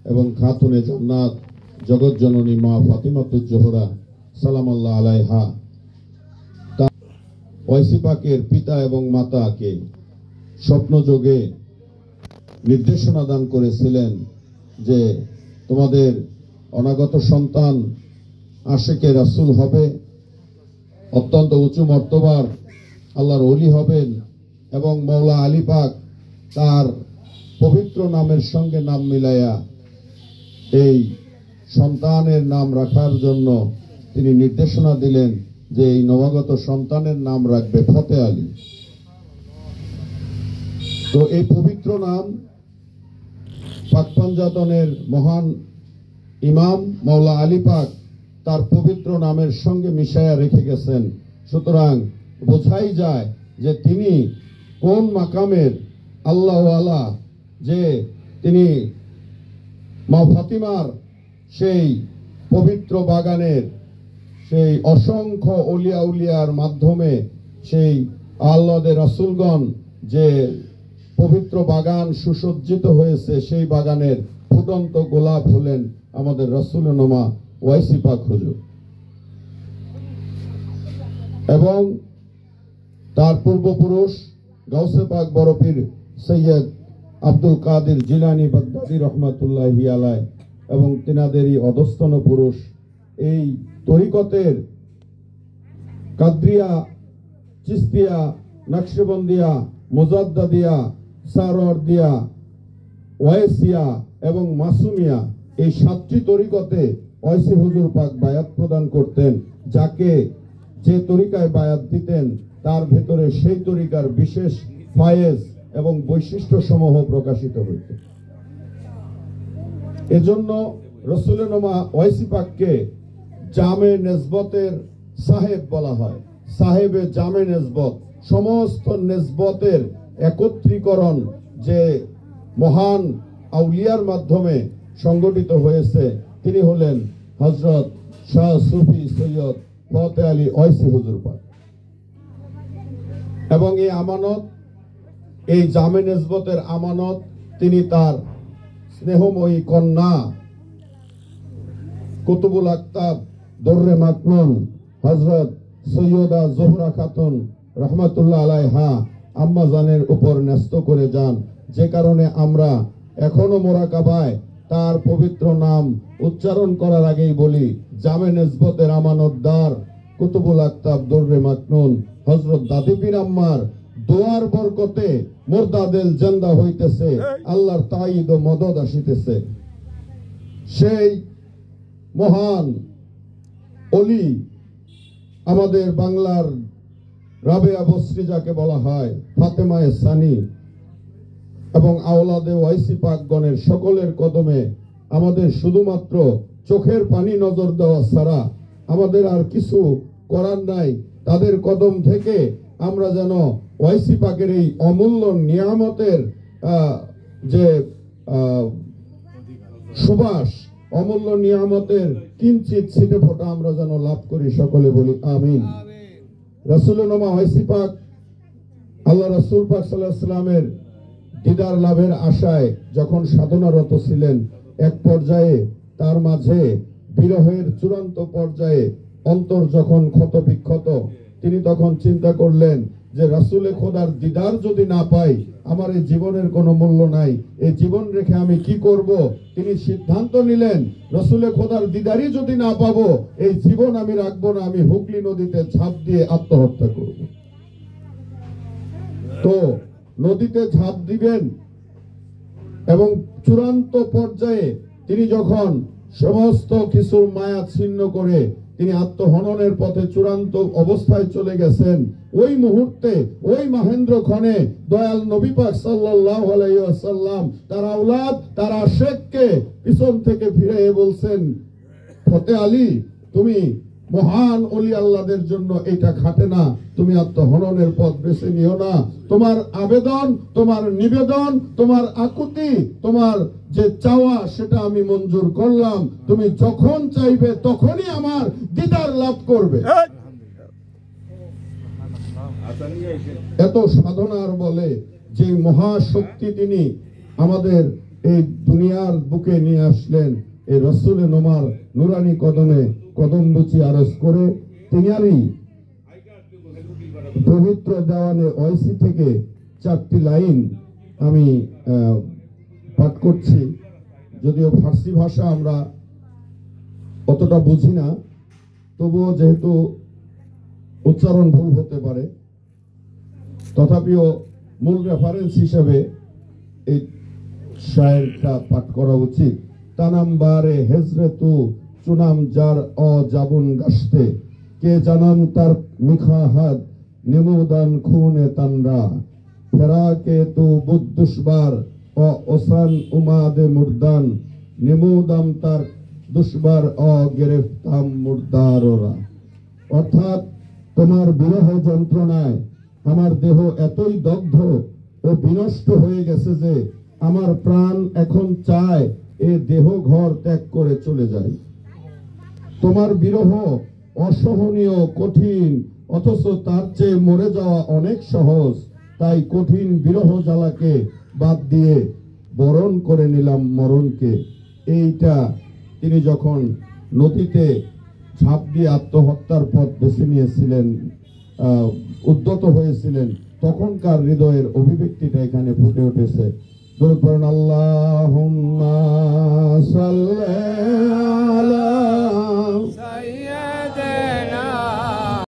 এবং খাতুনে জান্নাত জগৎ জননী মা ফাতিমাতুজ জোহরা সালামাল্লাহ আলাইহা ওয়াইসি পাকের পিতা এবং মাতাকে স্বপ্নযোগে নির্দেশনা দান করেছিলেন যে তোমাদের অনাগত সন্তান আশেকে রাসূল হবে, অত্যন্ত উঁচু মর্তবার আল্লাহর ওলি হবেন এবং মওলা আলী পাক তার পবিত্র নামের সঙ্গে নাম মিলাইয়া এই সন্তানের নাম রাখার জন্য তিনি নির্দেশনা দিলেন যে এই নবাগত সন্তানের নাম রাখবে ফতে আলী। তো এই পবিত্র নাম পাক পাঞ্জাতনের মহান ইমাম মওলা আলী পাক তার পবিত্র নামের সঙ্গে মিশাইয়া রেখে গেছেন। সুতরাং বোঝাই যায় যে তিনি কোন মাকামের আল্লাহওয়ালা, যে তিনি মা ফাতিমার সেই পবিত্র বাগানের সেই অসংখ্য অলিয়া উলিয়ার মাধ্যমে সেই আল্লাহদের রাসূলগণ যে পবিত্র বাগান সুসজ্জিত হয়েছে, সেই বাগানের ফুটন্ত গোলাপ হলেন আমাদের রাসূলুন্নামা ওয়াইসি পাক হুজুর। এবং তার পূর্বপুরুষ গাউসে পাক বড় পীর সৈয়দ আব্দুল কাদের জিলানী বাগদাদী রহমাতুল্লাহি আলাইহি এবং তিনাদেরই অধস্তন পুরুষ এই তরিকতের কাদরিয়া, চিস্তিয়া, নকশবন্দিয়া, মুজাদ্দাদিয়া, সারওয়ারদিয়া, ওয়াইসিয়া এবং মাসুমিয়া এই 7টি তরিকতে ওয়াইসি হুজুর পাক বায়াত প্রদান করতেন। যাকে যে তরিকায় বায়াত দিতেন তার ভেতরে সেই তরিকার বিশেষ ফায়েজ এবং বৈশিষ্ট্য সমূহ প্রকাশিত হইত। এজন্য রাসূলুন্নামা ওয়াইসি পাককে জামে নেসবতের সাহেব বলা হয়। সাহেবে জামে নেসবত, সমস্ত নেসবতের একত্রীকরণ যে মহান আউলিয়ার মাধ্যমে সংগঠিত হয়েছে, তিনি হলেন হযরত শাহ সুফি সৈয়দ ফতে আলী ওয়াইসি হুজুর পাক। এবং এই আমানত, এই জামে নেসবতের আমানত তিনি তার স্নেহময়ী কন্যা কুতুবুল আকতাব দর্রে মাকনুন হযরত সৈয়দা জোহরা খাতুন রহমাতুল্লাহ আলাইহা আম্মা জানের উপর ন্যস্ত করে যান। যে কারণে আমরা এখনো মোরাকাবায় তার পবিত্র নাম উচ্চারণ করার আগেই বলি, জামে নেসবতের আমানতদার কুতুবুল আকতাব দর্রে মাকনুন হযরত দাদি পীর আম্মার দোয়ার বরকতে মুর্দাদেল জিন্দা হইতেছে, আল্লাহর তাইদ ও মদদ আসিতেছে। সেই মহান ওলি আমাদের বাংলার রাবেয়া বসরি যাকে বলা হয়, ফাতেমায়ে সানি এবং আওলাদে ওয়াইসি পাকগণের সকলের কদমে আমাদের শুধুমাত্র চোখের পানি নজর দেওয়া ছাড়া আমাদের আর কিছু করার নাই। তাদের কদম থেকে আমরা যেন ওয়াইসি পাকের এই অমূল্য নিয়ামতের যে সুবাস, অমূল্য নিয়ামতের কিঞ্চিত ছিটে ফোঁটা আমরা যেন লাভ করি। সকলে বলি আমিন। রাসূলুন্নামা ওয়াইসি পাক আল্লাহ রাসূল পাক সাল্লাল্লাহু আলাইহি ওয়াসাল্লামের দিদার লাভের আশায় যখন সাধনারত ছিলেন, এক পর্যায়ে তার মাঝে বিরহের চূড়ান্ত পর্যায়ে অন্তর যখন ক্ষত বিক্ষত, তিনি তখন চিন্তা করলেন যে রাসূলে খোদার দিদার যদি না পাই, আমার এই জীবনের কোনো মূল্য নাই, এই জীবন রেখে আমি কি করব। তিনি সিদ্ধান্ত নিলেন রাসূলে খোদার দিদারই যদি না পাবো, এই জীবন আমি রাখবো না, আমি হুগলি নদীতে ঝাঁপ দিয়ে আত্মহত্যা করব। তো নদীতে ঝাঁপ দিবেন এবং চূড়ান্ত পর্যায়ে তিনি যখন সমস্ত কিছুর মায়া ছিন্ন করে তিনি আত্মহননের পথে চূড়ান্ত অবস্থায় চলে গেছেন, ওই মুহূর্তে ওই মহেন্দ্র ক্ষণে দয়াল নবী পাক সাল্লাল্লাহু আলাইহি ওয়াসাল্লাম তার আওলাদ, তার আশেককে পিছন থেকে ফিরে বলছেন, ফতে আলী, তুমি মহান ওলি আল্লাহদের জন্য এটা খাটে না, তুমি আত্মহননের পথ বেছে নিও না। তোমার আবেদন, তোমার নিবেদন, তোমার আকুতি, তোমার যে চাওয়া সেটা আমি মঞ্জুর করলাম। তুমি যখন চাইবে তখনই আমার দিদার লাভ করবে। এত সাধনার বলে যে মহাশক্তি তিনি আমাদের এই দুনিয়ার বুকে নিয়ে আসলেন এই রসুলে নোমার নুরানি কদমে কদম বুচি আরজ করে তিনারই পবিত্র দেওয়ানে ঐসি থেকে 4টি লাইন আমি পাঠ করছি। যদিও ফার্সি ভাষা আমরা অতটা বুঝি না, তবুও যেহেতু উচ্চারণ ভুল হতে পারে, তথাপিও মূল রেফারেন্স হিসেবে এই শায়েরটা পাঠ করা উচিত। তানাম বারে হেজরে তু চুনাম যার অজাবুন গাছতে কে জানান তার মিখা হাত নিমুদান খুনে তানরা ফেরা কে তু বুদ্ধুসবার ও ওসান উমাদে মুর্দান নিমুদাম তার দুশবার অ গেরেফতাম মুর্দাররা। অর্থাৎ তোমার বিরহ যন্ত্রণায় আমার দেহ এতই দগ্ধ ও বিনষ্ট হয়ে গেছে যে আমার প্রাণ এখন চায় এ দেহ ঘর ত্যাগ করে চলে যায়। তোমার বিরহ অসহনীয় কঠিন, অথচ তার চেয়ে মরে যাওয়া অনেক সহজ। তাই কঠিন বিরহ জ্বালাকে বাদ দিয়ে বরণ করে নিলাম মরণকে। এইটা তিনি যখন নদীতে ঝাঁপ দিয়ে আত্মহত্যার পথ বেছে নিয়েছিলেন, উদ্যত হয়েছিলেন, তখনকার হৃদয়ের অভিব্যক্তিটা এখানে ফুটে উঠেছে। দরুদ পড়ুন আল্লাহুম্মা সাল্লি আলা